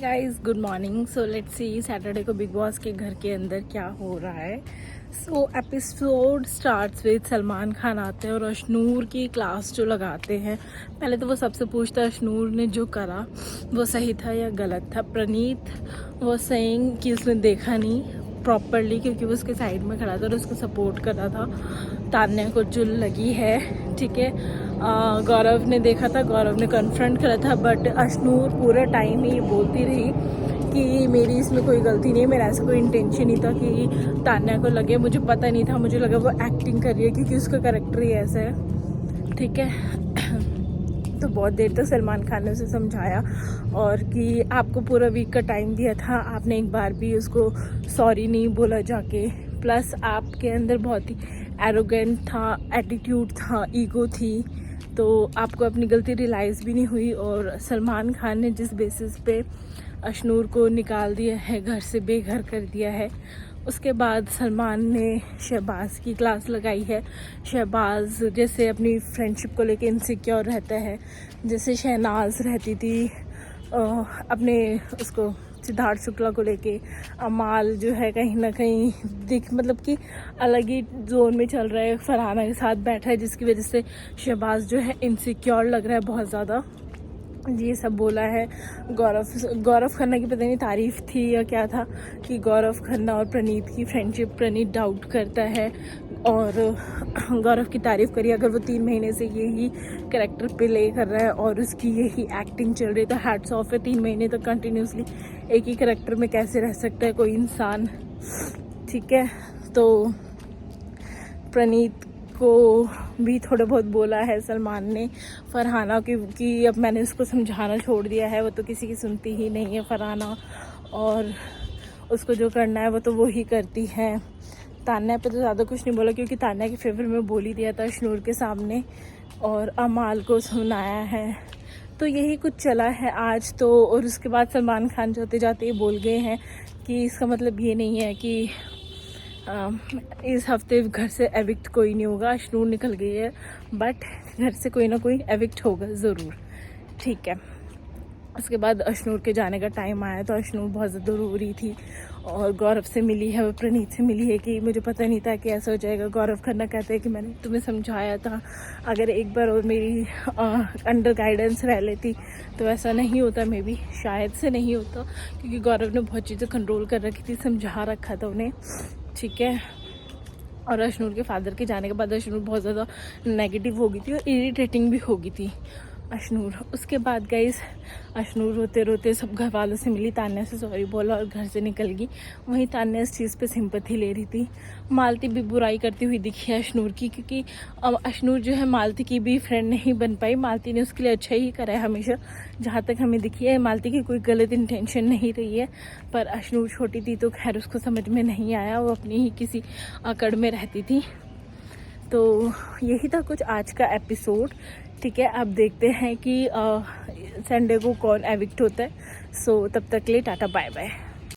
Guys good morning. So let's see Saturday को big boss के घर के अंदर क्या हो रहा है। सो episode starts with Salman Khan आते हैं और अशनूर की क्लास जो लगाते हैं। पहले तो वो सबसे पूछता है अशनूर ने जो करा वो सही था या गलत था। प्रणीत वो सेइंग कि उसने देखा नहीं प्रॉपरली क्योंकि वो उसके साइड में खड़ा था और उसको सपोर्ट कर रहा था। तान्या को चुल लगी है, ठीक है। गौरव ने देखा था, गौरव ने कन्फ्रंट करा था, बट अशनूर पूरा टाइम ही बोलती रही कि मेरी इसमें कोई गलती नहीं है, मेरा ऐसा कोई इंटेंशन नहीं था कि तान्या को लगे, मुझे पता नहीं था, मुझे लगा वो एक्टिंग कर रही है क्योंकि उसका कैरेक्टर ही ऐसा है, ठीक है। तो बहुत देर तक सलमान खान ने उसे समझाया और कि आपको पूरा वीक का टाइम दिया था, आपने एक बार भी उसको सॉरी नहीं बोला जाके, प्लस आपके अंदर बहुत ही एरोगेंट था, एटीट्यूड था, ईगो थी, तो आपको अपनी गलती रियलाइज़ भी नहीं हुई। और सलमान खान ने जिस बेसिस पे अशनूर को निकाल दिया है, घर से बेघर कर दिया है, उसके बाद सलमान ने शहबाज की क्लास लगाई है। शहबाज जैसे अपनी फ्रेंडशिप को लेके इनसिक्योर रहता है, जैसे शहनाज रहती थी अपने उसको सिद्धार्थ शुक्ला को लेके। अमाल जो है कहीं ना कहीं मतलब कि अलग ही जोन में चल रहा है, फरहाना के साथ बैठा है, जिसकी वजह से शहबाज जो है इनसिक्योर लग रहा है बहुत ज़्यादा। ये सब बोला है। गौरव खन्ना की पता नहीं तारीफ थी या क्या था कि गौरव खन्ना और प्रणीत की फ्रेंडशिप प्रणीत डाउट करता है और गौरव की तारीफ करी। अगर वो 3 महीने से यही कैरेक्टर प्ले कर रहा है और उसकी यही एक्टिंग चल रही है तो हैट्स ऑफ है। 3 महीने तक कंटिन्यूसली एक ही कैरेक्टर में कैसे रह सकता है कोई इंसान, ठीक है। तो प्रणीत को भी थोड़ा बहुत बोला है सलमान ने फरहाना कि अब मैंने उसको समझाना छोड़ दिया है, वो तो किसी की सुनती ही नहीं है फरहाना, और उसको जो करना है वो तो वो ही करती है। तान्या पे तो ज़्यादा कुछ नहीं बोला क्योंकि तान्या के फेवर में बोल ही दिया था अशनूर के सामने, और अमाल को सुनाया है। तो यही कुछ चला है आज तो। और उसके बाद सलमान खान जाते जाते ये बोल गए हैं कि इसका मतलब ये नहीं है कि इस हफ्ते घर से एविक्ट कोई नहीं होगा। अशनूर निकल गई है बट घर से कोई ना कोई एविक्ट होगा ज़रूर, ठीक है। उसके बाद अशनूर के जाने का टाइम आया तो अशनूर बहुत ज़्यादा रो रही थी और गौरव से मिली है, वो प्रणीत से मिली है कि मुझे पता नहीं था कि ऐसा हो जाएगा। गौरव खन्ना कहते हैं कि मैंने तुम्हें समझाया था, अगर एक बार और मेरी अंडर गाइडेंस रह लेती तो ऐसा नहीं होता, मे बी शायद से नहीं होता, क्योंकि गौरव ने बहुत चीज़ें कंट्रोल कर रखी थी, समझा रखा था उन्हें, ठीक है। और अशनूर के फादर के जाने के बाद अशनूर बहुत ज़्यादा नेगेटिव हो गई थी और इरिटेटिंग भी हो गई थी अशनूर। उसके बाद गाइस अशनूर रोते रोते सब घर वालों से मिली, तान्या से सॉरी बोला और घर से निकल गई। वहीं तान्या इस चीज़ पे सिंपैथी ले रही थी। मालती भी बुराई करती हुई दिखी है अशनूर की, क्योंकि अशनूर जो है मालती की भी फ्रेंड नहीं बन पाई। मालती ने उसके लिए अच्छा ही करा है हमेशा, जहाँ तक हमें दिखी है। मालती की कोई गलत इंटेंशन नहीं रही है, पर अशनूर छोटी थी तो खैर उसको समझ में नहीं आया, वो अपनी ही किसी अकड़ में रहती थी। तो यही था कुछ आज का एपिसोड, ठीक है। अब देखते हैं कि संडे को कौन एविक्ट होता है। सो तब तक के लिए टाटा बाय बाय।